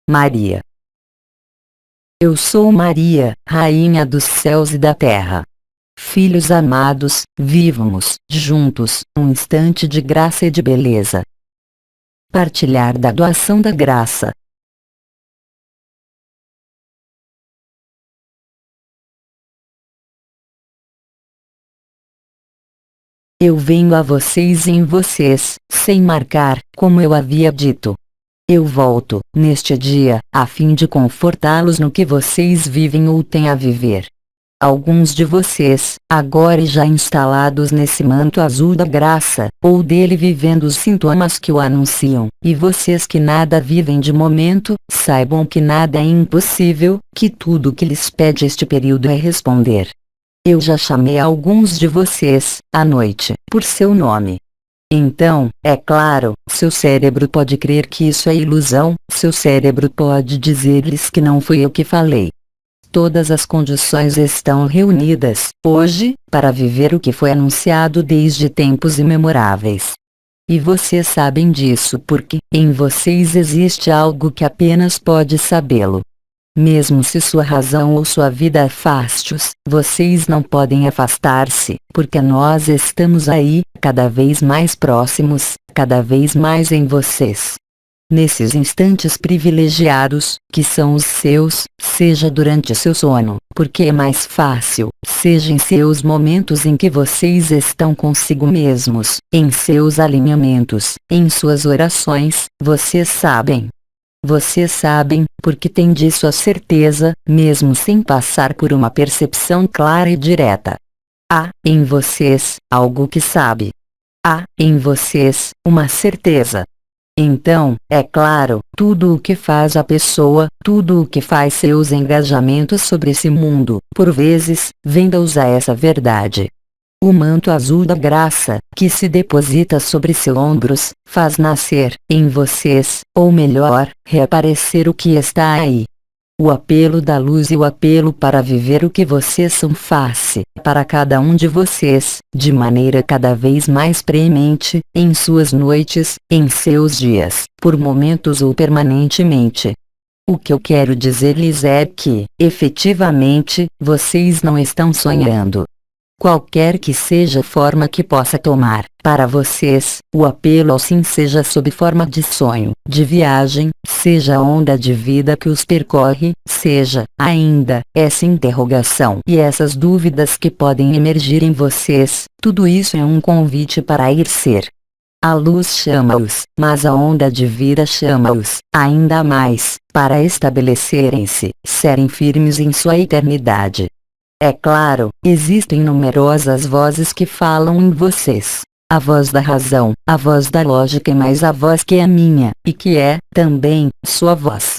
Maria. Eu sou Maria, Rainha dos céus e da terra. Filhos amados, vivamos, juntos, um instante de graça e de beleza. Partilhar da doação da graça. Eu venho a vocês e em vocês, sem marcar, como eu havia dito. Eu volto, neste dia, a fim de confortá-los no que vocês vivem ou têm a viver. Alguns de vocês, agora já instalados nesse manto azul da graça, ou dele vivendo os sintomas que o anunciam, e vocês que nada vivem de momento, saibam que nada é impossível, que tudo o que lhes pede este período é responder. Eu já chamei alguns de vocês, à noite, por seu nome. Então, é claro, seu cérebro pode crer que isso é ilusão, seu cérebro pode dizer-lhes que não fui eu que falei. Todas as condições estão reunidas, hoje, para viver o que foi anunciado desde tempos imemoráveis. E vocês sabem disso porque, em vocês existe algo que apenas pode sabê-lo. Mesmo se sua razão ou sua vida afaste-os, vocês não podem afastar-se, porque nós estamos aí, cada vez mais próximos, cada vez mais em vocês. Nesses instantes privilegiados, que são os seus, seja durante seu sono, porque é mais fácil, seja em seus momentos em que vocês estão consigo mesmos, em seus alinhamentos, em suas orações, vocês sabem. Vocês sabem, porque têm disso a certeza, mesmo sem passar por uma percepção clara e direta. Há, em vocês, algo que sabe. Há, em vocês, uma certeza. Então, é claro, tudo o que faz a pessoa, tudo o que faz seus engajamentos sobre esse mundo, por vezes, venda-os a essa verdade. O manto azul da graça, que se deposita sobre seus ombros, faz nascer, em vocês, ou melhor, reaparecer o que está aí. O apelo da luz e o apelo para viver o que vocês são faz-se, para cada um de vocês, de maneira cada vez mais preemente, em suas noites, em seus dias, por momentos ou permanentemente. O que eu quero dizer-lhes é que, efetivamente, vocês não estão sonhando. Qualquer que seja a forma que possa tomar, para vocês, o apelo ao sim seja sob forma de sonho, de viagem, seja a onda de vida que os percorre, seja, ainda, essa interrogação e essas dúvidas que podem emergir em vocês, tudo isso é um convite para ir ser. A luz chama-os, mas a onda de vida chama-os, ainda mais, para estabelecerem-se, serem firmes em sua eternidade. É claro, existem numerosas vozes que falam em vocês. A voz da razão, a voz da lógica e mais a voz que é minha, e que é, também, sua voz.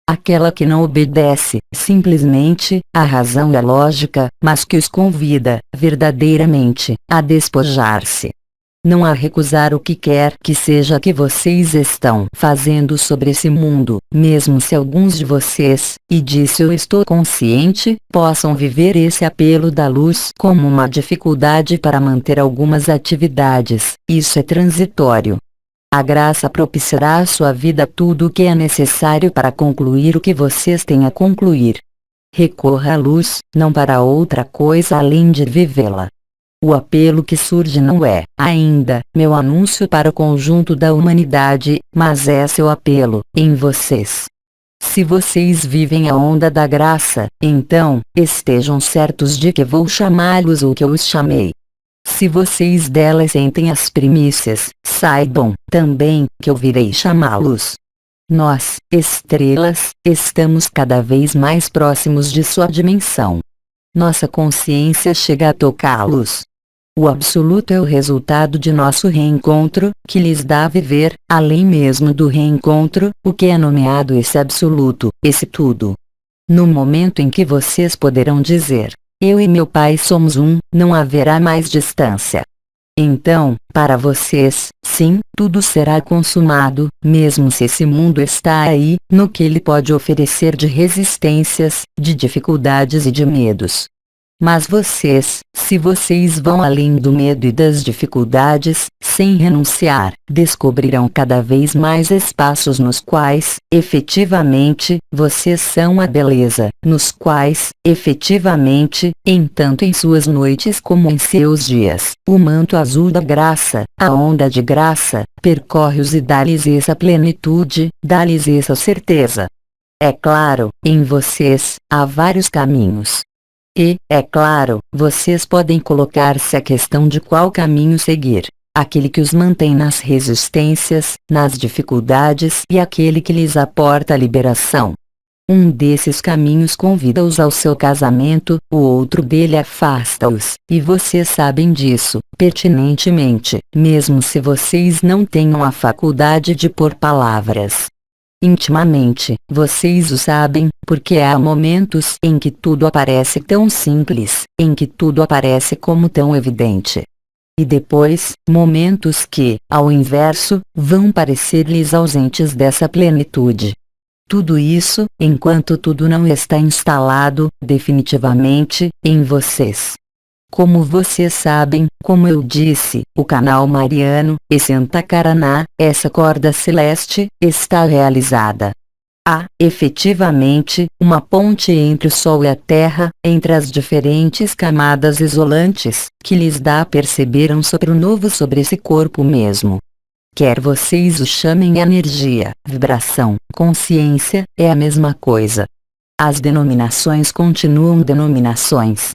Aquela que não obedece, simplesmente, à razão e à lógica, mas que os convida, verdadeiramente, a despojar-se. Não a recusar o que quer que seja que vocês estão fazendo sobre esse mundo, mesmo se alguns de vocês, e disso eu estou consciente, possam viver esse apelo da luz como uma dificuldade para manter algumas atividades, isso é transitório. A graça propiciará à sua vida tudo o que é necessário para concluir o que vocês têm a concluir. Recorra à luz, não para outra coisa além de vivê-la. O apelo que surge não é, ainda, meu anúncio para o conjunto da humanidade, mas é seu apelo, em vocês. Se vocês vivem a onda da graça, então, estejam certos de que vou chamá-los o que eu os chamei. Se vocês dela sentem as primícias, saibam, também, que eu virei chamá-los. Nós, estrelas, estamos cada vez mais próximos de sua dimensão. Nossa consciência chega a tocá-los. O absoluto é o resultado de nosso reencontro, que lhes dá a viver, além mesmo do reencontro, o que é nomeado esse absoluto, esse tudo. No momento em que vocês poderão dizer, eu e meu Pai somos um, não haverá mais distância. Então, para vocês, sim, tudo será consumado, mesmo se esse mundo está aí, no que ele pode oferecer de resistências, de dificuldades e de medos. Mas vocês, se vocês vão além do medo e das dificuldades, sem renunciar, descobrirão cada vez mais espaços nos quais, efetivamente, vocês são a beleza, nos quais, efetivamente, tanto em suas noites como em seus dias, o manto azul da graça, a onda de graça, percorre-os e dá-lhes essa plenitude, dá-lhes essa certeza. É claro, em vocês, há vários caminhos. E, é claro, vocês podem colocar-se a questão de qual caminho seguir. Aquele que os mantém nas resistências, nas dificuldades e aquele que lhes aporta a liberação. Um desses caminhos convida-os ao seu casamento, o outro dele afasta-os, e vocês sabem disso, pertinentemente, mesmo se vocês não tenham a faculdade de pôr palavras. Intimamente, vocês o sabem, porque há momentos em que tudo aparece tão simples, em que tudo aparece como tão evidente. E depois, momentos que, ao inverso, vão parecer-lhes ausentes dessa plenitude. Tudo isso, enquanto tudo não está instalado, definitivamente, em vocês. Como vocês sabem, como eu disse, o canal mariano, esse Antahkarana, essa corda celeste, está realizada. Há, efetivamente, uma ponte entre o Sol e a Terra, entre as diferentes camadas isolantes, que lhes dá a perceber um sopro novo sobre esse corpo mesmo. Quer vocês o chamem energia, vibração, consciência, é a mesma coisa. As denominações continuam denominações.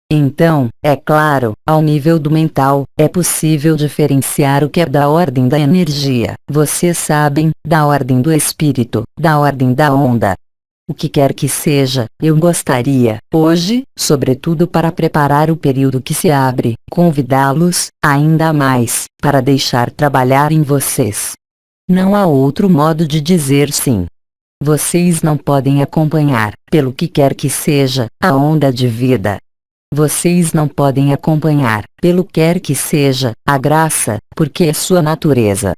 Então, é claro, ao nível do mental, é possível diferenciar o que é da ordem da energia, vocês sabem, da ordem do espírito, da ordem da onda. O que quer que seja, eu gostaria, hoje, sobretudo para preparar o período que se abre, convidá-los, ainda mais, para deixar trabalhar em vocês. Não há outro modo de dizer sim. Vocês não podem acompanhar, pelo que quer que seja, a onda de vida. Vocês não podem acompanhar, pelo que quer que seja, a graça, porque é sua natureza.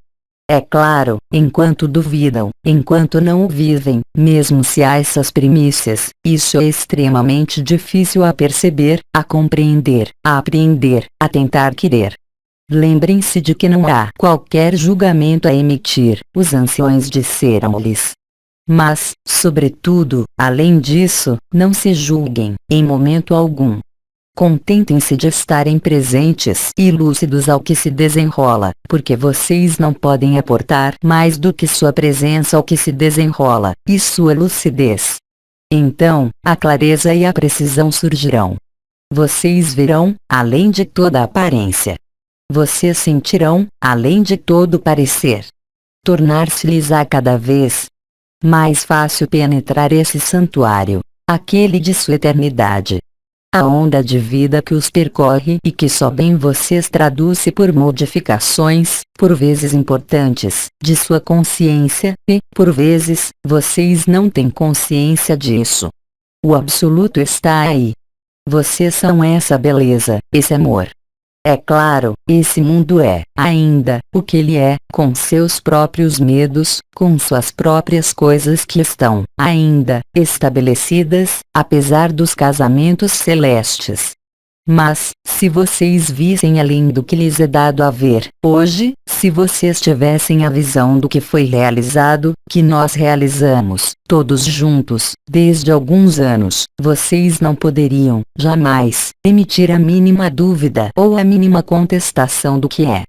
É claro, enquanto duvidam, enquanto não o vivem, mesmo se há essas primícias, isso é extremamente difícil a perceber, a compreender, a apreender, a tentar querer. Lembrem-se de que não há qualquer julgamento a emitir, os anciões disseram-lhes. Mas, sobretudo, além disso, não se julguem, em momento algum. Contentem-se de estarem presentes e lúcidos ao que se desenrola, porque vocês não podem aportar mais do que sua presença ao que se desenrola, e sua lucidez. Então, a clareza e a precisão surgirão. Vocês verão, além de toda a aparência. Vocês sentirão, além de todo parecer. Tornar-se-lhes a cada vez mais fácil penetrar esse santuário, aquele de sua eternidade. A onda de vida que os percorre e que só bem vocês traduz-se por modificações, por vezes importantes, de sua consciência, e, por vezes, vocês não têm consciência disso. O absoluto está aí. Vocês são essa beleza, esse amor. É claro, esse mundo é, ainda, o que ele é, com seus próprios medos, com suas próprias coisas que estão, ainda, estabelecidas, apesar dos casamentos celestes. Mas, se vocês vissem além do que lhes é dado a ver, hoje, se vocês tivessem a visão do que foi realizado, que nós realizamos, todos juntos, desde alguns anos, vocês não poderiam, jamais, emitir a mínima dúvida ou a mínima contestação do que é.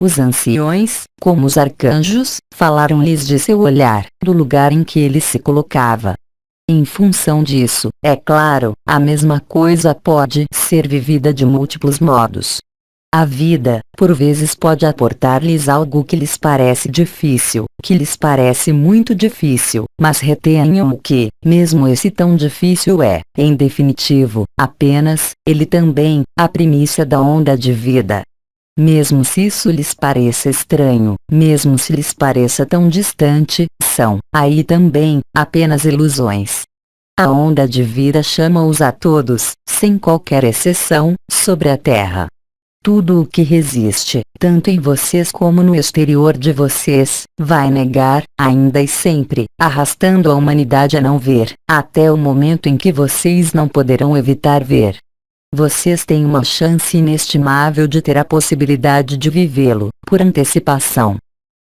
Os anciões, como os arcanjos, falaram-lhes de seu olhar, do lugar em que ele se colocava. Em função disso, é claro, a mesma coisa pode ser vivida de múltiplos modos. A vida, por vezes pode aportar-lhes algo que lhes parece difícil, que lhes parece muito difícil, mas retenham o que, mesmo esse tão difícil é, em definitivo, apenas, ele também, a primícia da onda de vida. Mesmo se isso lhes pareça estranho, mesmo se lhes pareça tão distante, são, aí também, apenas ilusões. A onda de vida chama-os a todos, sem qualquer exceção, sobre a Terra. Tudo o que resiste, tanto em vocês como no exterior de vocês, vai negar, ainda e sempre, arrastando a humanidade a não ver, até o momento em que vocês não poderão evitar ver. Vocês têm uma chance inestimável de ter a possibilidade de vivê-lo, por antecipação.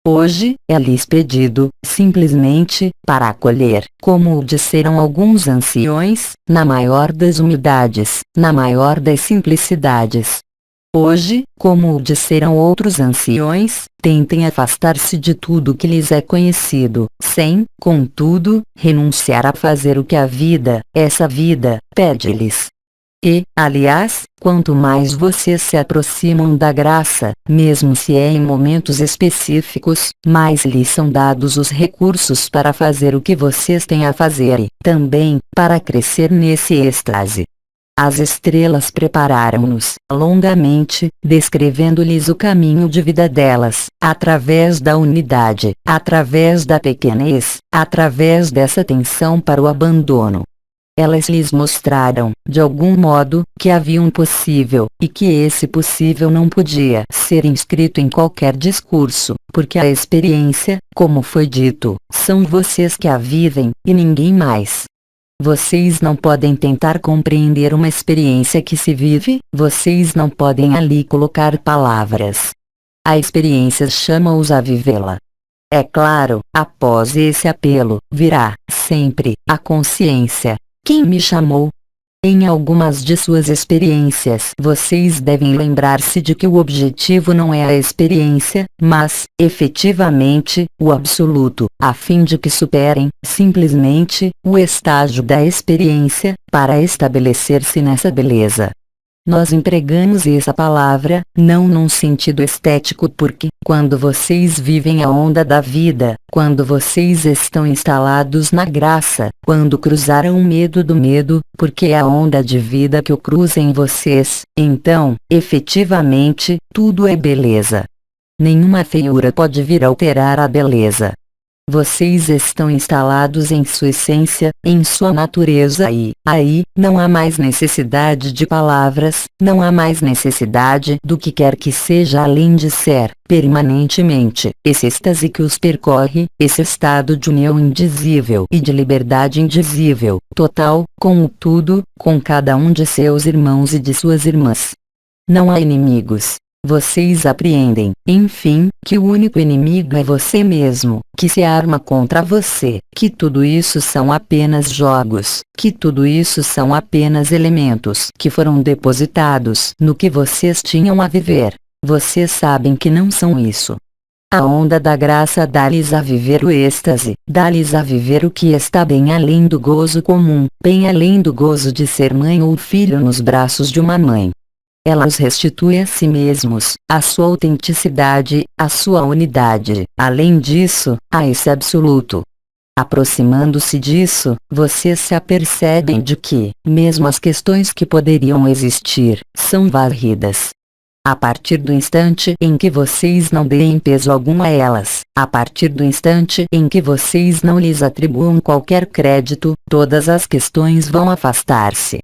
Hoje, é lhes pedido, simplesmente, para acolher, como o disseram alguns anciões, na maior das humildades, na maior das simplicidades. Hoje, como o disseram outros anciões, tentem afastar-se de tudo que lhes é conhecido, sem, contudo, renunciar a fazer o que a vida, essa vida, pede-lhes. E, aliás, quanto mais vocês se aproximam da graça, mesmo se é em momentos específicos, mais lhes são dados os recursos para fazer o que vocês têm a fazer e, também, para crescer nesse êxtase. As estrelas prepararam-nos, longamente, descrevendo-lhes o caminho de vida delas, através da unidade, através da pequenez, através dessa tensão para o abandono. Elas lhes mostraram, de algum modo, que havia um possível, e que esse possível não podia ser inscrito em qualquer discurso, porque a experiência, como foi dito, são vocês que a vivem, e ninguém mais. Vocês não podem tentar compreender uma experiência que se vive, vocês não podem ali colocar palavras. A experiência chama-os a vivê-la. É claro, após esse apelo, virá, sempre, a consciência. Quem me chamou? Em algumas de suas experiências vocês devem lembrar-se de que o objetivo não é a experiência, mas, efetivamente, o absoluto, a fim de que superem, simplesmente, o estágio da experiência, para estabelecer-se nessa beleza. Nós empregamos essa palavra, não num sentido estético porque, quando vocês vivem a onda da vida, quando vocês estão instalados na graça, quando cruzaram o medo do medo, porque é a onda de vida que o cruza em vocês, então, efetivamente, tudo é beleza. Nenhuma feiura pode vir alterar a beleza. Vocês estão instalados em sua essência, em sua natureza e, aí, não há mais necessidade de palavras, não há mais necessidade do que quer que seja além de ser, permanentemente, esse êxtase que os percorre, esse estado de união indizível e de liberdade indizível, total, com o tudo, com cada um de seus irmãos e de suas irmãs. Não há inimigos. Vocês apreendem, enfim, que o único inimigo é você mesmo, que se arma contra você, que tudo isso são apenas jogos, que tudo isso são apenas elementos que foram depositados no que vocês tinham a viver. Vocês sabem que não são isso. A onda da graça dá-lhes a viver o êxtase, dá-lhes a viver o que está bem além do gozo comum, bem além do gozo de ser mãe ou filho nos braços de uma mãe. Ela os restitui a si mesmos, a sua autenticidade, a sua unidade, além disso, a esse absoluto. Aproximando-se disso, vocês se apercebem de que, mesmo as questões que poderiam existir, são varridas. A partir do instante em que vocês não deem peso algum a elas, a partir do instante em que vocês não lhes atribuam qualquer crédito, todas as questões vão afastar-se.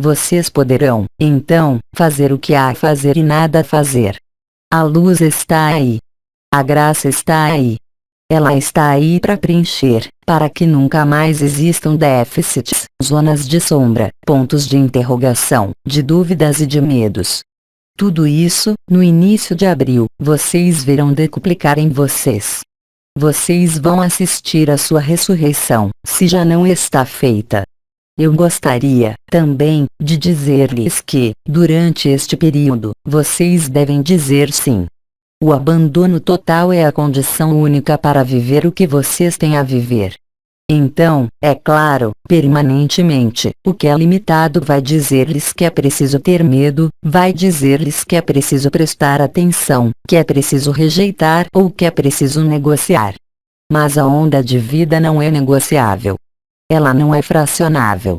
Vocês poderão, então, fazer o que há a fazer e nada a fazer. A luz está aí. A graça está aí. Ela está aí para preencher, para que nunca mais existam déficits, zonas de sombra, pontos de interrogação, de dúvidas e de medos. Tudo isso, no início de abril, vocês verão decuplicar em vocês. Vocês vão assistir à sua ressurreição, se já não está feita. Eu gostaria, também, de dizer-lhes que, durante este período, vocês devem dizer sim. O abandono total é a condição única para viver o que vocês têm a viver. Então, é claro, permanentemente, o que é limitado vai dizer-lhes que é preciso ter medo, vai dizer-lhes que é preciso prestar atenção, que é preciso rejeitar ou que é preciso negociar. Mas a onda de vida não é negociável. Ela não é fracionável.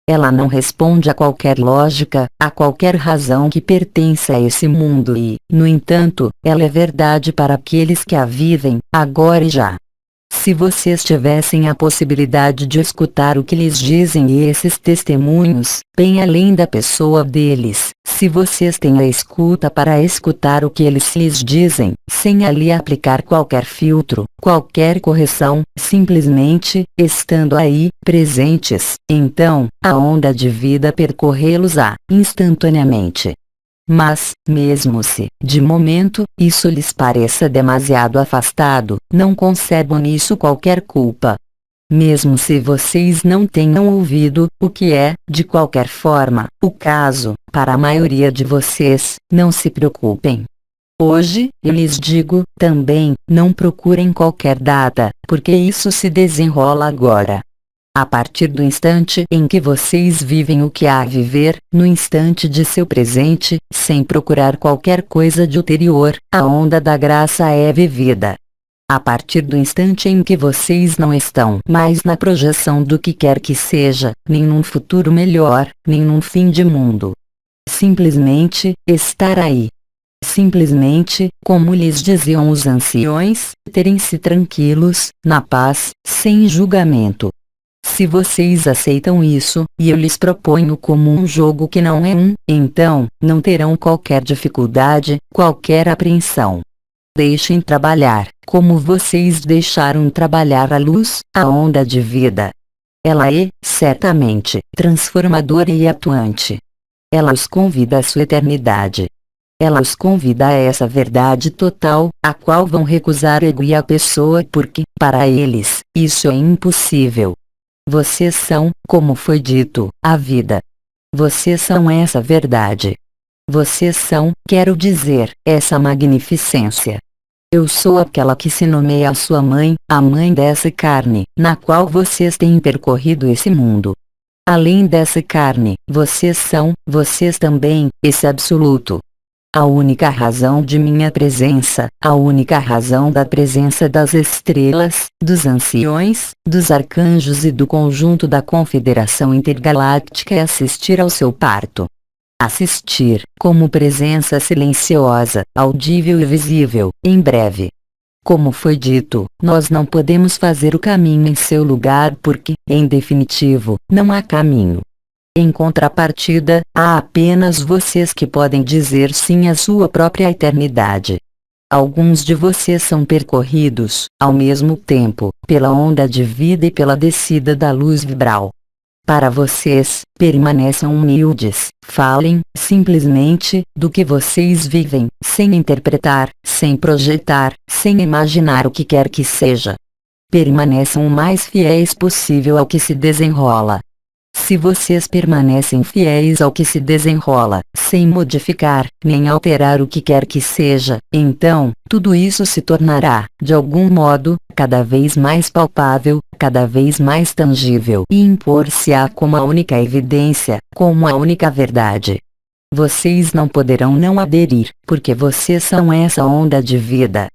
Ela não responde a qualquer lógica, a qualquer razão que pertença a esse mundo e, no entanto, ela é verdade para aqueles que a vivem, agora e já. Se vocês tivessem a possibilidade de escutar o que lhes dizem esses testemunhos, bem além da pessoa deles, se vocês têm a escuta para escutar o que eles lhes dizem, sem ali aplicar qualquer filtro, qualquer correção, simplesmente, estando aí, presentes, então, a onda de vida percorrê-los-á, instantaneamente. Mas, mesmo se, de momento, isso lhes pareça demasiado afastado, não concebam nisso qualquer culpa. Mesmo se vocês não tenham ouvido, o que é, de qualquer forma, o caso, para a maioria de vocês, não se preocupem. Hoje, eu lhes digo, também, não procurem qualquer data, porque isso se desenrola agora. A partir do instante em que vocês vivem o que há a viver, no instante de seu presente, sem procurar qualquer coisa de ulterior, a onda da graça é vivida. A partir do instante em que vocês não estão mais na projeção do que quer que seja, nem num futuro melhor, nem num fim de mundo. Simplesmente, estar aí. Simplesmente, como lhes diziam os anciões, terem-se tranquilos, na paz, sem julgamento. Se vocês aceitam isso, e eu lhes proponho como um jogo que não é então, não terão qualquer dificuldade, qualquer apreensão. Deixem trabalhar, como vocês deixaram trabalhar a luz, a onda de vida. Ela é, certamente, transformadora e atuante. Ela os convida à sua eternidade. Ela os convida a essa verdade total, a qual vão recusar ego e a pessoa porque, para eles, isso é impossível. Vocês são, como foi dito, a vida. Vocês são essa verdade. Vocês são, quero dizer, essa magnificência. Eu sou aquela que se nomeia a sua mãe, a mãe dessa carne, na qual vocês têm percorrido esse mundo. Além dessa carne, vocês também, esse absoluto. A única razão de minha presença, a única razão da presença das estrelas, dos anciões, dos arcanjos e do conjunto da Confederação Intergaláctica é assistir ao seu parto. Assistir, como presença silenciosa, audível e visível, em breve. Como foi dito, nós não podemos fazer o caminho em seu lugar porque, em definitivo, não há caminho. Em contrapartida, há apenas vocês que podem dizer sim à sua própria eternidade. Alguns de vocês são percorridos, ao mesmo tempo, pela onda de vida e pela descida da luz vibral. Para vocês, permaneçam humildes, falem, simplesmente, do que vocês vivem, sem interpretar, sem projetar, sem imaginar o que quer que seja. Permaneçam o mais fiéis possível ao que se desenrola. Se vocês permanecem fiéis ao que se desenrola, sem modificar, nem alterar o que quer que seja, então, tudo isso se tornará, de algum modo, cada vez mais palpável, cada vez mais tangível e impor-se-á como a única evidência, como a única verdade. Vocês não poderão não aderir, porque vocês são essa onda de vida.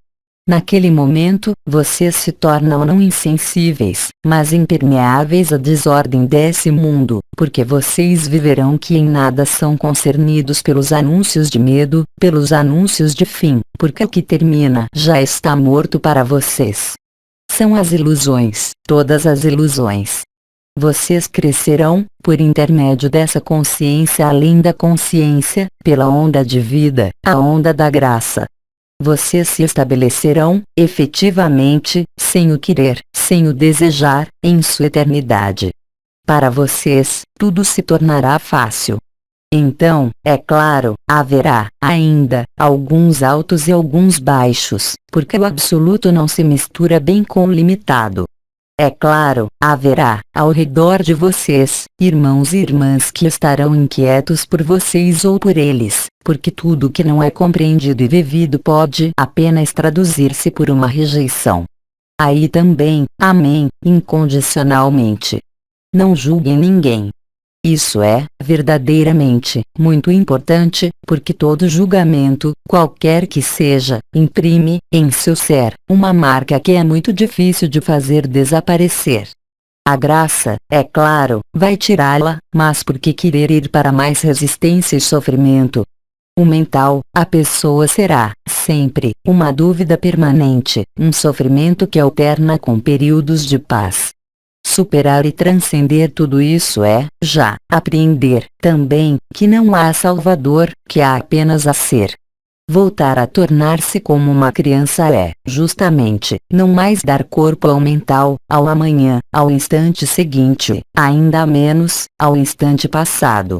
Naquele momento, vocês se tornam não insensíveis, mas impermeáveis à desordem desse mundo, porque vocês viverão que em nada são concernidos pelos anúncios de medo, pelos anúncios de fim, porque o que termina já está morto para vocês. São as ilusões, todas as ilusões. Vocês crescerão, por intermédio dessa consciência além da consciência, pela onda de vida, a onda da graça. Vocês se estabelecerão, efetivamente, sem o querer, sem o desejar, em sua eternidade. Para vocês, tudo se tornará fácil. Então, é claro, haverá, ainda, alguns altos e alguns baixos, porque o absoluto não se mistura bem com o limitado. É claro, haverá, ao redor de vocês, irmãos e irmãs que estarão inquietos por vocês ou por eles, porque tudo que não é compreendido e vivido pode apenas traduzir-se por uma rejeição. Aí também, amém, incondicionalmente. Não julguem ninguém. Isso é, verdadeiramente, muito importante, porque todo julgamento, qualquer que seja, imprime, em seu ser, uma marca que é muito difícil de fazer desaparecer. A graça, é claro, vai tirá-la, mas por que querer ir para mais resistência e sofrimento? O mental, a pessoa será, sempre, uma dúvida permanente, um sofrimento que alterna com períodos de paz. Superar e transcender tudo isso é, já, apreender, também, que não há Salvador, que há apenas a ser. Voltar a tornar-se como uma criança é, justamente, não mais dar corpo ao mental, ao amanhã, ao instante seguinte, ainda menos, ao instante passado.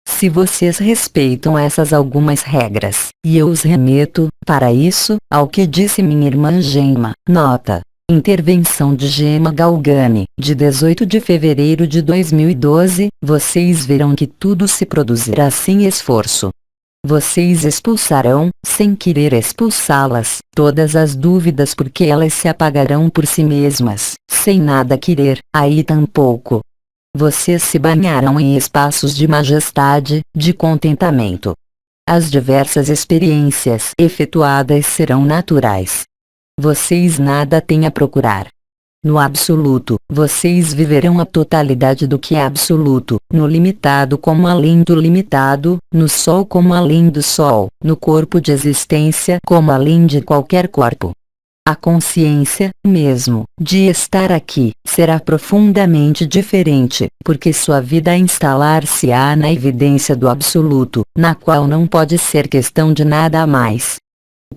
Se vocês respeitam essas algumas regras, e eu os remeto, para isso, ao que disse minha irmã Gemma, nota. Intervenção de Gemma Galgani, de 18 de fevereiro de 2012, vocês verão que tudo se produzirá sem esforço. Vocês expulsarão, sem querer expulsá-las, todas as dúvidas porque elas se apagarão por si mesmas, sem nada querer, aí tampouco. Vocês se banharão em espaços de majestade, de contentamento. As diversas experiências efetuadas serão naturais. Vocês nada têm a procurar. No absoluto, vocês viverão a totalidade do que é absoluto, no limitado como além do limitado, no sol como além do sol, no corpo de existência como além de qualquer corpo. A consciência, mesmo, de estar aqui, será profundamente diferente, porque sua vida instalar-se-á na evidência do absoluto, na qual não pode ser questão de nada a mais.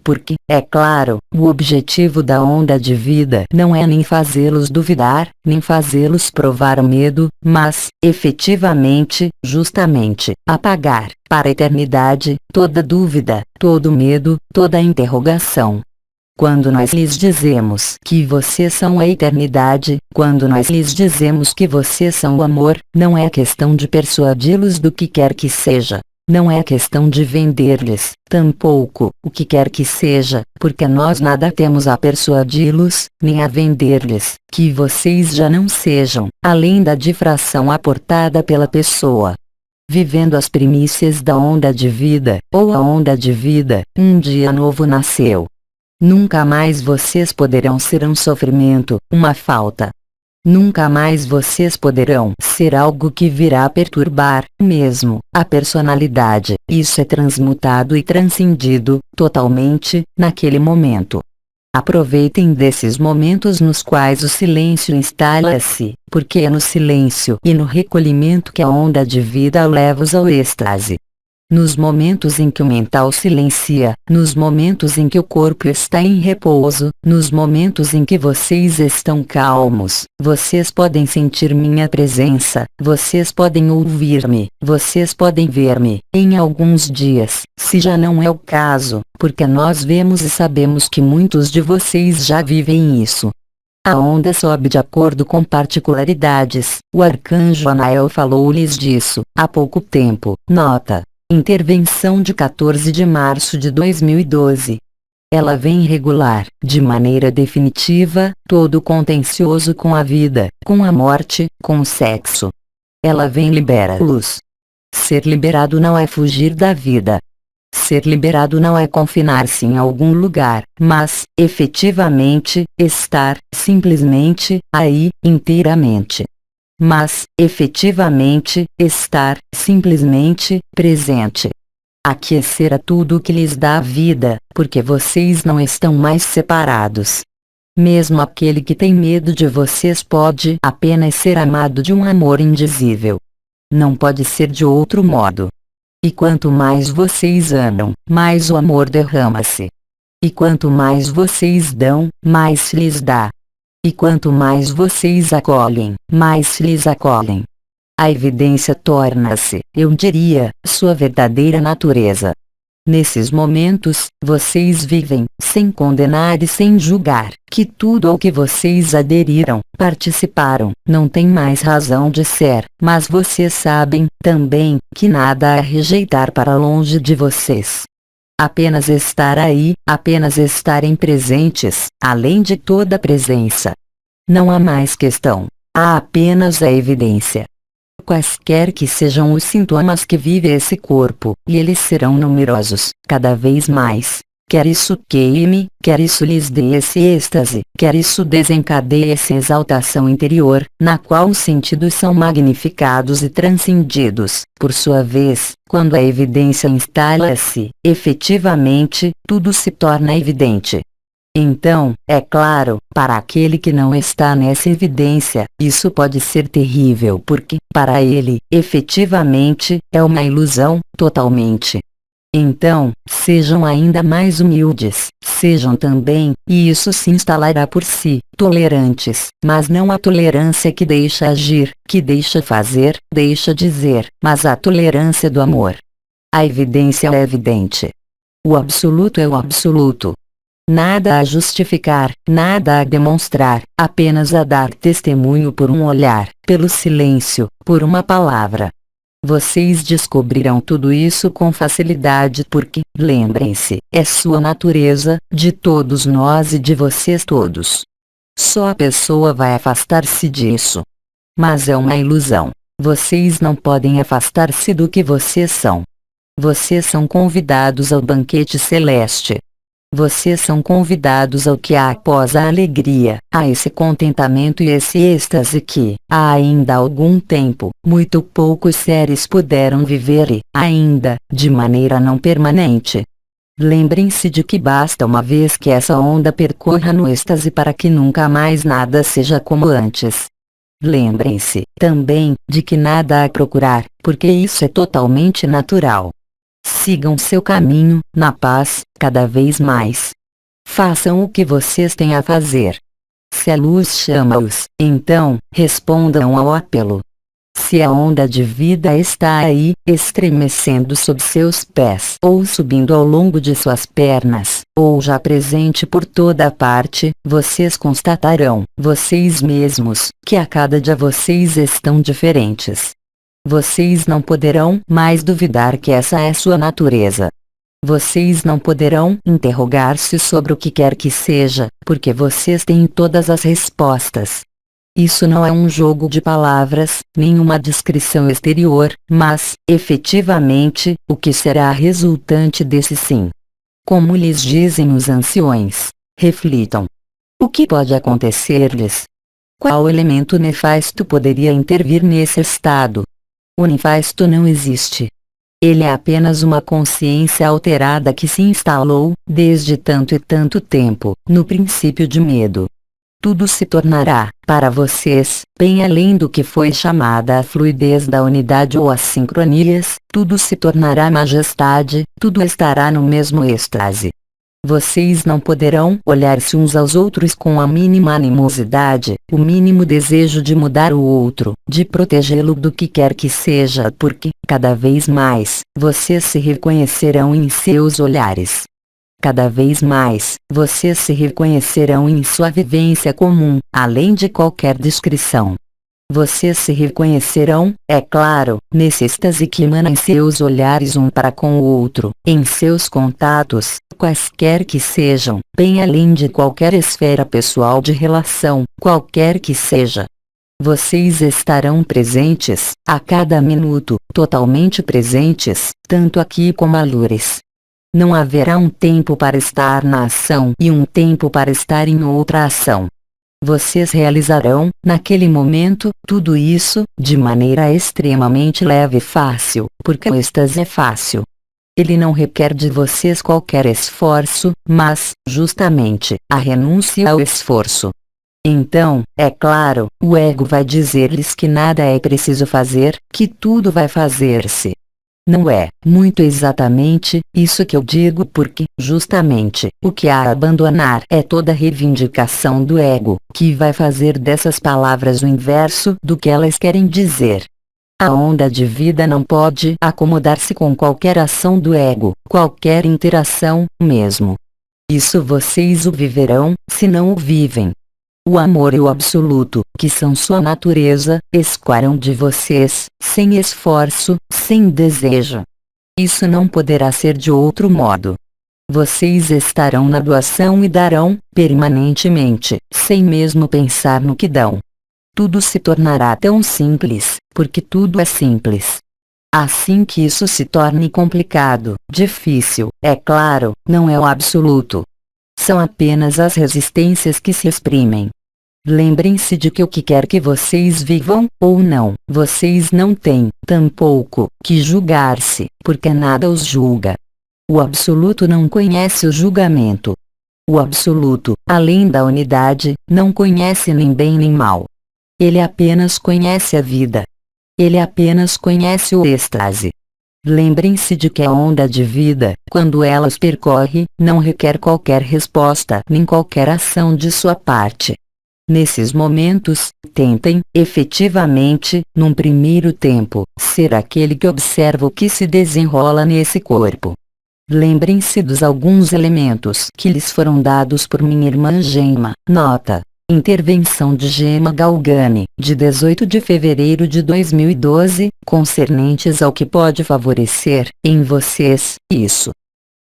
Porque, é claro, o objetivo da onda de vida não é nem fazê-los duvidar, nem fazê-los provar medo, mas, efetivamente, justamente, apagar, para a eternidade, toda dúvida, todo medo, toda interrogação. Quando nós lhes dizemos que vocês são a eternidade, quando nós lhes dizemos que vocês são o amor, não é questão de persuadi-los do que quer que seja. Não é questão de vender-lhes, tampouco, o que quer que seja, porque nós nada temos a persuadi-los, nem a vender-lhes, que vocês já não sejam, além da difração aportada pela pessoa. Vivendo as primícias da onda de vida, ou a onda de vida, um dia novo nasceu. Nunca mais vocês poderão ser um sofrimento, uma falta. Nunca mais vocês poderão ser algo que virá perturbar, mesmo, a personalidade. Isso é transmutado e transcendido, totalmente, naquele momento. Aproveitem desses momentos nos quais o silêncio instala-se, porque é no silêncio e no recolhimento que a onda de vida leva-os ao êxtase. Nos momentos em que o mental silencia, nos momentos em que o corpo está em repouso, nos momentos em que vocês estão calmos, vocês podem sentir minha presença, vocês podem ouvir-me, vocês podem ver-me, em alguns dias, se já não é o caso, porque nós vemos e sabemos que muitos de vocês já vivem isso. A onda sobe de acordo com particularidades, o arcanjo Anael falou-lhes disso, há pouco tempo, nota. Intervenção de 14 de março de 2012. Ela vem regular, de maneira definitiva, todo o contencioso com a vida, com a morte, com o sexo. Ela vem libera-los. Ser liberado não é fugir da vida. Ser liberado não é confinar-se em algum lugar, mas, efetivamente, estar, simplesmente, aí, inteiramente. Mas, efetivamente, estar, simplesmente, presente. Aquecer a tudo o que lhes dá a vida, porque vocês não estão mais separados. Mesmo aquele que tem medo de vocês pode apenas ser amado de um amor indizível. Não pode ser de outro modo. E quanto mais vocês amam, mais o amor derrama-se. E quanto mais vocês dão, mais se lhes dá. E quanto mais vocês acolhem, mais se lhes acolhem. A evidência torna-se, eu diria, sua verdadeira natureza. Nesses momentos, vocês vivem, sem condenar e sem julgar, que tudo ao que vocês aderiram, participaram, não tem mais razão de ser, mas vocês sabem, também, que nada a rejeitar para longe de vocês. Apenas estar aí, apenas estarem presentes, além de toda presença. Não há mais questão. Há apenas a evidência. Quaisquer que sejam os sintomas que vive esse corpo, e eles serão numerosos, cada vez mais. Quer isso queime, quer isso lhes dê esse êxtase, quer isso desencadeie essa exaltação interior, na qual os sentidos são magnificados e transcendidos. Por sua vez, quando a evidência instala-se, efetivamente, tudo se torna evidente. Então, é claro, para aquele que não está nessa evidência, isso pode ser terrível porque, para ele, efetivamente, é uma ilusão, totalmente. Então, sejam ainda mais humildes, sejam também, e isso se instalará por si, tolerantes, mas não a tolerância que deixa agir, que deixa fazer, deixa dizer, mas a tolerância do amor. A evidência é evidente. O absoluto é o absoluto. Nada a justificar, nada a demonstrar, apenas a dar testemunho por um olhar, pelo silêncio, por uma palavra. Vocês descobrirão tudo isso com facilidade porque, lembrem-se, é sua natureza, de todos nós e de vocês todos. Só a pessoa vai afastar-se disso. Mas é uma ilusão. Vocês não podem afastar-se do que vocês são. Vocês são convidados ao banquete celeste. Vocês são convidados ao que há após a alegria, a esse contentamento e esse êxtase que, há ainda algum tempo, muito poucos seres puderam viver e, ainda, de maneira não permanente. Lembrem-se de que basta uma vez que essa onda percorra no êxtase para que nunca mais nada seja como antes. Lembrem-se, também, de que nada há a procurar, porque isso é totalmente natural. Sigam seu caminho, na paz, cada vez mais. Façam o que vocês têm a fazer. Se a luz chama-os, então, respondam ao apelo. Se a onda de vida está aí, estremecendo sob seus pés, ou subindo ao longo de suas pernas, ou já presente por toda parte, vocês constatarão, vocês mesmos, que a cada dia vocês estão diferentes. Vocês não poderão mais duvidar que essa é sua natureza. Vocês não poderão interrogar-se sobre o que quer que seja, porque vocês têm todas as respostas. Isso não é um jogo de palavras, nem uma descrição exterior, mas, efetivamente, o que será a resultante desse sim. Como lhes dizem os anciões, reflitam. O que pode acontecer-lhes? Qual elemento nefasto poderia intervir nesse estado? O nefasto não existe. Ele é apenas uma consciência alterada que se instalou, desde tanto e tanto tempo, no princípio de medo. Tudo se tornará, para vocês, bem além do que foi chamada a fluidez da unidade ou as sincronias, tudo se tornará majestade, tudo estará no mesmo êxtase. Vocês não poderão olhar-se uns aos outros com a mínima animosidade, o mínimo desejo de mudar o outro, de protegê-lo do que quer que seja, porque, cada vez mais, vocês se reconhecerão em seus olhares. Cada vez mais, vocês se reconhecerão em sua vivência comum, além de qualquer descrição. Vocês se reconhecerão, é claro, nesse êxtase que emana em seus olhares um para com o outro, em seus contatos, quaisquer que sejam, bem além de qualquer esfera pessoal de relação, qualquer que seja. Vocês estarão presentes, a cada minuto, totalmente presentes, tanto aqui como alures. Não haverá um tempo para estar na ação e um tempo para estar em outra ação. Vocês realizarão, naquele momento, tudo isso, de maneira extremamente leve e fácil, porque o êxtase é fácil. Ele não requer de vocês qualquer esforço, mas, justamente, a renúncia ao esforço. Então, é claro, o ego vai dizer-lhes que nada é preciso fazer, que tudo vai fazer-se. Não é, muito exatamente, isso que eu digo porque, justamente, o que há a abandonar é toda reivindicação do ego, que vai fazer dessas palavras o inverso do que elas querem dizer. A onda de vida não pode acomodar-se com qualquer ação do ego, qualquer interação, mesmo. Isso vocês o viverão, se não o vivem. O amor e o absoluto, que são sua natureza, escoarão de vocês, sem esforço, sem desejo. Isso não poderá ser de outro modo. Vocês estarão na doação e darão, permanentemente, sem mesmo pensar no que dão. Tudo se tornará tão simples, porque tudo é simples. Assim que isso se torne complicado, difícil, é claro, não é o absoluto. São apenas as resistências que se exprimem. Lembrem-se de que o que quer que vocês vivam, ou não, vocês não têm, tampouco, que julgar-se, porque nada os julga. O absoluto não conhece o julgamento. O absoluto, além da unidade, não conhece nem bem nem mal. Ele apenas conhece a vida. Ele apenas conhece o êxtase. Lembrem-se de que a onda de vida, quando ela os percorre, não requer qualquer resposta nem qualquer ação de sua parte. Nesses momentos, tentem, efetivamente, num primeiro tempo, ser aquele que observa o que se desenrola nesse corpo. Lembrem-se dos alguns elementos que lhes foram dados por minha irmã Gemma. Nota: intervenção de Gemma Galgani, de 18 de fevereiro de 2012, concernentes ao que pode favorecer, em vocês, isso.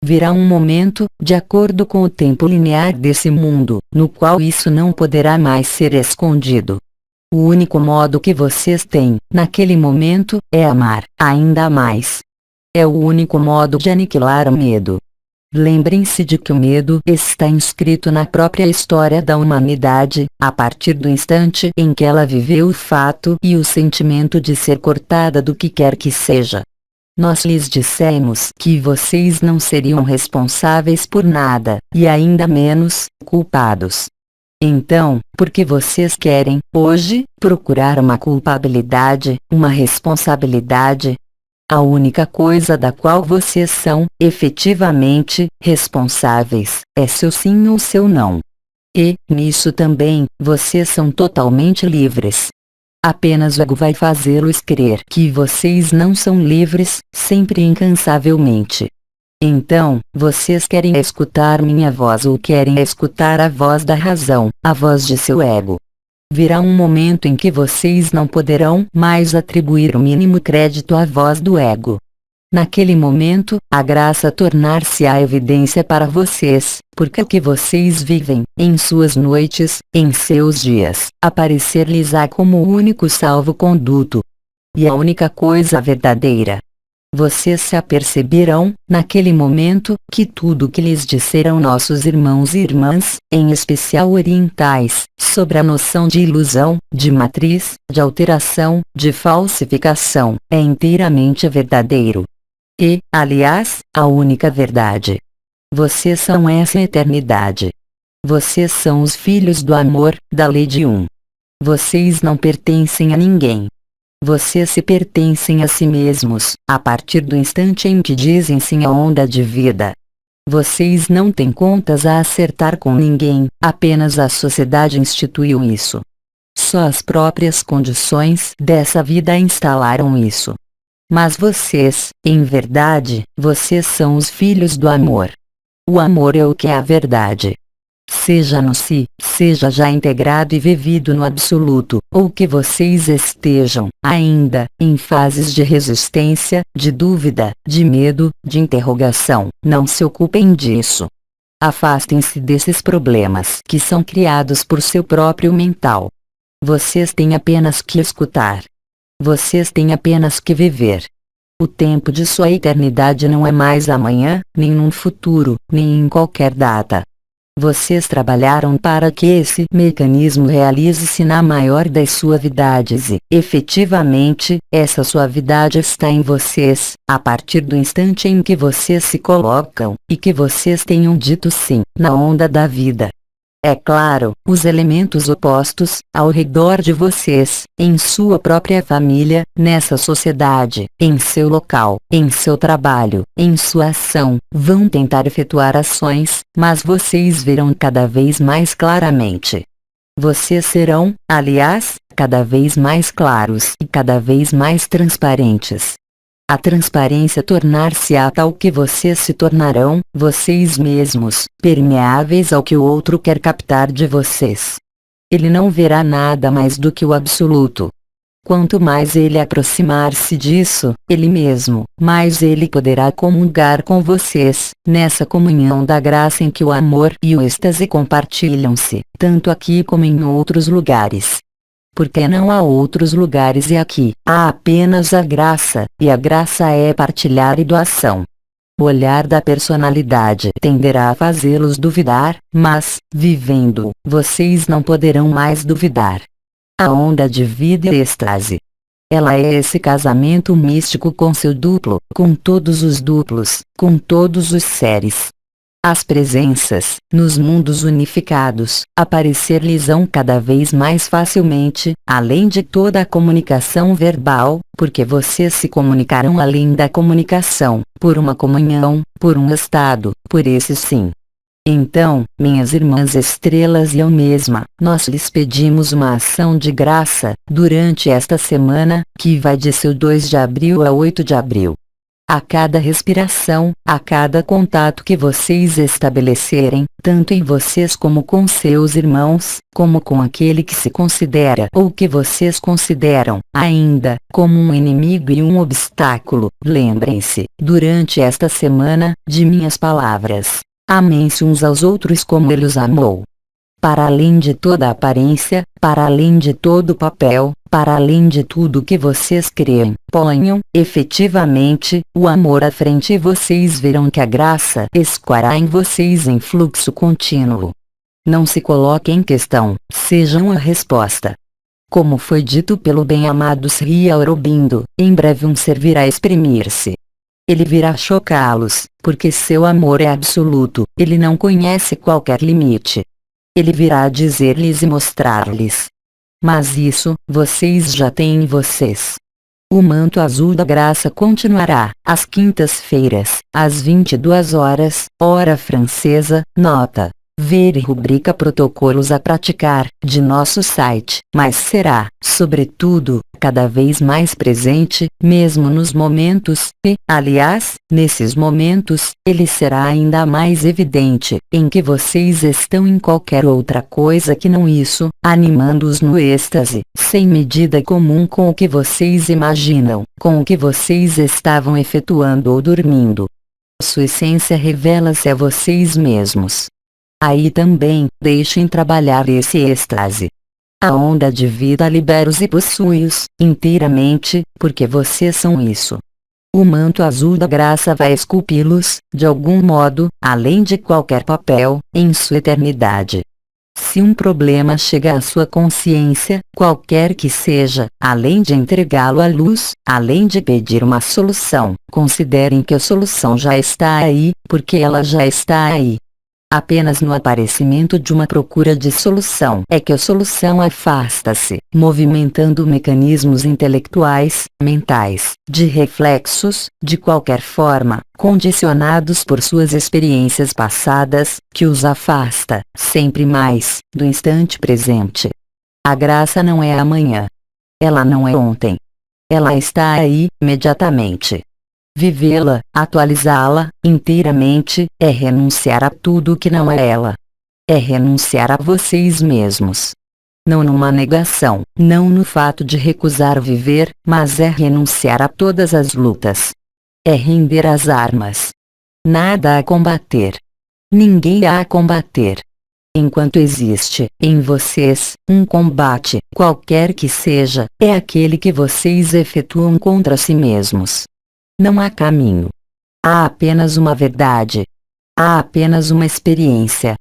Virá um momento, de acordo com o tempo linear desse mundo, no qual isso não poderá mais ser escondido. O único modo que vocês têm, naquele momento, é amar, ainda mais. É o único modo de aniquilar o medo. Lembrem-se de que o medo está inscrito na própria história da humanidade, a partir do instante em que ela viveu o fato e o sentimento de ser cortada do que quer que seja. Nós lhes dissemos que vocês não seriam responsáveis por nada, e ainda menos, culpados. Então, por que vocês querem, hoje, procurar uma culpabilidade, uma responsabilidade? A única coisa da qual vocês são, efetivamente, responsáveis, é seu sim ou seu não. E, nisso também, vocês são totalmente livres. Apenas o ego vai fazê-los crer que vocês não são livres, sempre incansavelmente. Então, vocês querem escutar minha voz ou querem escutar a voz da razão, a voz de seu ego? Virá um momento em que vocês não poderão mais atribuir o mínimo crédito à voz do ego. Naquele momento, a graça tornar-se-á evidência para vocês, porque o que vocês vivem, em suas noites, em seus dias, aparecer-lhes-á como o único salvo-conduto. E a única coisa verdadeira. Vocês se aperceberão, naquele momento, que tudo o que lhes disseram nossos irmãos e irmãs, em especial orientais, sobre a noção de ilusão, de matriz, de alteração, de falsificação, é inteiramente verdadeiro. E, aliás, a única verdade. Vocês são essa eternidade. Vocês são os filhos do amor, da lei de um. Vocês não pertencem a ninguém. Vocês se pertencem a si mesmos, a partir do instante em que dizem sim à onda de vida. Vocês não têm contas a acertar com ninguém, apenas a sociedade instituiu isso. Só as próprias condições dessa vida instalaram isso. Mas vocês, em verdade, vocês são os filhos do amor. O amor é o que é a verdade. Seja no si, seja já integrado e vivido no absoluto, ou que vocês estejam, ainda, em fases de resistência, de dúvida, de medo, de interrogação, não se ocupem disso. Afastem-se desses problemas que são criados por seu próprio mental. Vocês têm apenas que escutar. Vocês têm apenas que viver. O tempo de sua eternidade não é mais amanhã, nem num futuro, nem em qualquer data. Vocês trabalharam para que esse mecanismo realize-se na maior das suavidades e, efetivamente, essa suavidade está em vocês, a partir do instante em que vocês se colocam, e que vocês tenham dito sim, na onda da vida. É claro, os elementos opostos, ao redor de vocês, em sua própria família, nessa sociedade, em seu local, em seu trabalho, em sua ação, vão tentar efetuar ações, mas vocês verão cada vez mais claramente. Vocês serão, aliás, cada vez mais claros e cada vez mais transparentes. A transparência tornar-se-á tal que vocês se tornarão, vocês mesmos, permeáveis ao que o outro quer captar de vocês. Ele não verá nada mais do que o absoluto. Quanto mais ele aproximar-se disso, ele mesmo, mais ele poderá comungar com vocês, nessa comunhão da graça em que o amor e o êxtase compartilham-se, tanto aqui como em outros lugares. porque não há outros lugares e aqui há apenas a graça, e a graça é partilhar e doação. O olhar da personalidade tenderá a fazê-los duvidar, mas, vivendo, vocês não poderão mais duvidar. A onda de vida e êxtase. Ela é esse casamento místico com seu duplo, com todos os duplos, com todos os seres. As presenças, nos mundos unificados, aparecer-lhes-ão cada vez mais facilmente, além de toda a comunicação verbal, porque vocês se comunicarão além da comunicação, por uma comunhão, por um estado, por esse sim. Então, minhas irmãs estrelas e eu mesma, nós lhes pedimos uma ação de graça, durante esta semana, que vai de seu 2 de abril a 8 de abril. A cada respiração, a cada contato que vocês estabelecerem, tanto em vocês como com seus irmãos, como com aquele que se considera ou que vocês consideram, ainda, como um inimigo e um obstáculo, lembrem-se, durante esta semana, de minhas palavras. Amem-se uns aos outros como ele os amou. Para além de toda aparência, para além de todo o papel, para além de tudo que vocês creem, ponham, efetivamente, o amor à frente e vocês verão que a graça escoará em vocês em fluxo contínuo. Não se coloque em questão, sejam a resposta. Como foi dito pelo bem-amado Sri Aurobindo, em breve um ser virá exprimir-se. Ele virá chocá-los, porque seu amor é absoluto, ele não conhece qualquer limite. Ele virá dizer-lhes e mostrar-lhes. Mas isso, vocês já têm em vocês. O manto azul da graça continuará, às quintas-feiras, às 22 horas, hora francesa, nota. Ver e rubrica Protocolos a praticar, de nosso site, mas será, sobretudo, cada vez mais presente, mesmo nos momentos, e, aliás, nesses momentos, ele será ainda mais evidente, em que vocês estão em qualquer outra coisa que não isso, animando-os no êxtase, sem medida comum com o que vocês imaginam, com o que vocês estavam efetuando ou dormindo. Sua essência revela-se a vocês mesmos. Aí também, deixem trabalhar esse êxtase. A onda de vida libera-os e possui-os, inteiramente, porque vocês são isso. O manto azul da graça vai esculpi-los, de algum modo, além de qualquer papel, em sua eternidade. Se um problema chega à sua consciência, qualquer que seja, além de entregá-lo à luz, além de pedir uma solução, considerem que a solução já está aí, porque ela já está aí. Apenas no aparecimento de uma procura de solução é que a solução afasta-se, movimentando mecanismos intelectuais, mentais, de reflexos, de qualquer forma, condicionados por suas experiências passadas, que os afasta, sempre mais, do instante presente. A graça não é amanhã. Ela não é ontem. Ela está aí, imediatamente. Vivê-la, atualizá-la, inteiramente, é renunciar a tudo que não é ela. É renunciar a vocês mesmos. Não numa negação, não no fato de recusar viver, mas é renunciar a todas as lutas. É render as armas. Nada a combater. Ninguém a combater. Enquanto existe, em vocês, um combate, qualquer que seja, é aquele que vocês efetuam contra si mesmos. Não há caminho. Há apenas uma verdade. Há apenas uma experiência.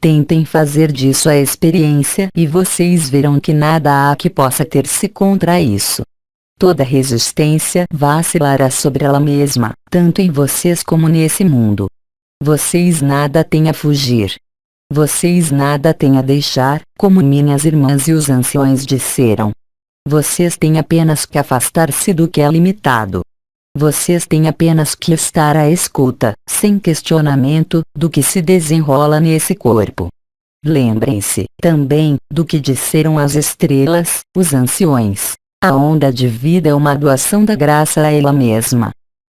Tentem fazer disso a experiência e vocês verão que nada há que possa ter-se contra isso. Toda resistência vacilará sobre ela mesma, tanto em vocês como nesse mundo. Vocês nada têm a fugir. Vocês nada têm a deixar, como minhas irmãs e os anciões disseram. Vocês têm apenas que afastar-se do que é limitado. Vocês têm apenas que estar à escuta, sem questionamento, do que se desenrola nesse corpo. Lembrem-se, também, do que disseram as estrelas, os anciões. A onda de vida é uma doação da graça a ela mesma.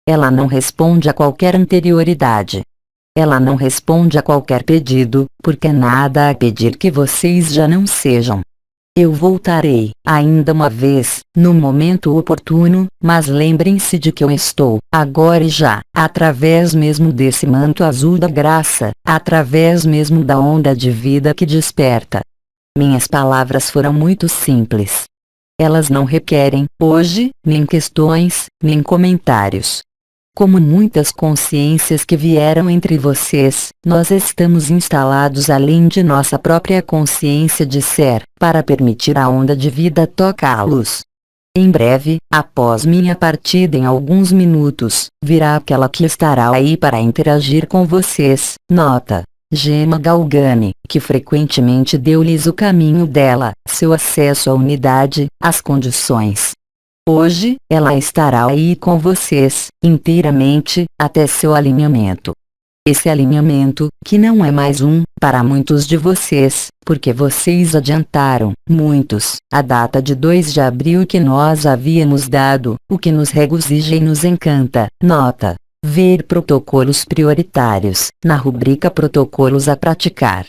Ela não responde a qualquer anterioridade. Ela não responde a qualquer pedido, porque nada há a pedir que vocês já não sejam. Eu voltarei, ainda uma vez, no momento oportuno, mas lembrem-se de que eu estou, agora e já, através mesmo desse manto azul da graça, através mesmo da onda de vida que desperta. Minhas palavras foram muito simples. Elas não requerem, hoje, nem questões, nem comentários. Como muitas consciências que vieram entre vocês, nós estamos instalados além de nossa própria consciência de ser, para permitir a onda de vida tocá-los. Em breve, após minha partida em alguns minutos, virá aquela que estará aí para interagir com vocês. Nota: Gemma Galgani, que frequentemente deu-lhes o caminho dela, seu acesso à unidade, as condições. Hoje, ela estará aí com vocês, inteiramente, até seu alinhamento. Esse alinhamento, que não é mais para muitos de vocês, porque vocês adiantaram, muitos, a data de 2 de abril que nós havíamos dado, o que nos regozija e nos encanta. Nota: ver protocolos prioritários, na rubrica Protocolos a praticar.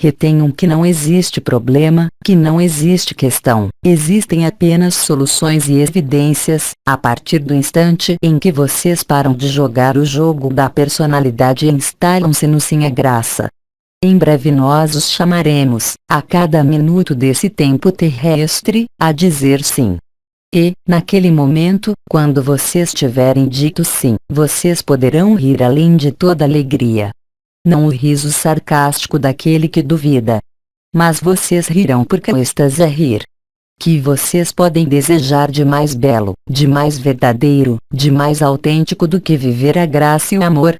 Retenham que não existe problema, que não existe questão, existem apenas soluções e evidências, a partir do instante em que vocês param de jogar o jogo da personalidade e instalam-se no sim a graça. Em breve nós os chamaremos, a cada minuto desse tempo terrestre, a dizer sim. E, naquele momento, quando vocês tiverem dito sim, vocês poderão rir além de toda alegria. Não o riso sarcástico daquele que duvida. Mas vocês rirão porque o êxtase é rir. Que vocês podem desejar de mais belo, de mais verdadeiro, de mais autêntico do que viver a graça e o amor?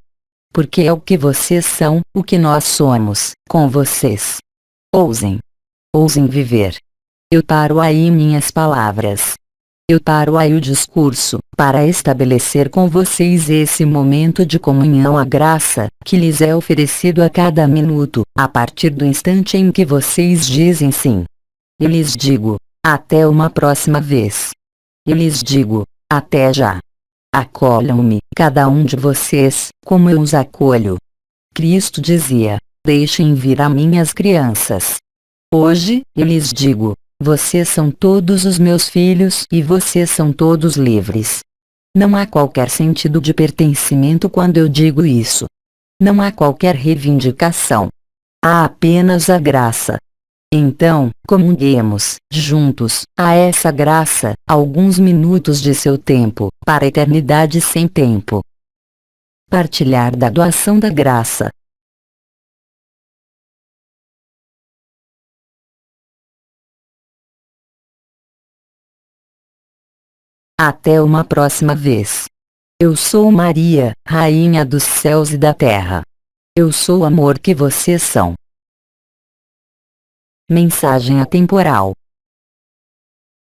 Porque é o que vocês são, o que nós somos, com vocês. Ousem. Ousem viver. Eu paro aí minhas palavras. Eu paro aí o discurso, para estabelecer com vocês esse momento de comunhão à graça, que lhes é oferecido a cada minuto, a partir do instante em que vocês dizem sim. Eu lhes digo, até uma próxima vez. Eu lhes digo, até já. Acolham-me, cada um de vocês, como eu os acolho. Cristo dizia, deixem vir a mim as crianças. Hoje, eu lhes digo, vocês são todos os meus filhos e vocês são todos livres. Não há qualquer sentido de pertencimento quando eu digo isso. Não há qualquer reivindicação. Há apenas a graça. Então, comunguemos, juntos, a essa graça, alguns minutos de seu tempo, para a eternidade sem tempo. Partilhar da doação da graça. Até uma próxima vez. Eu sou Maria, Rainha dos céus e da terra. Eu sou o amor que vocês são. Mensagem atemporal.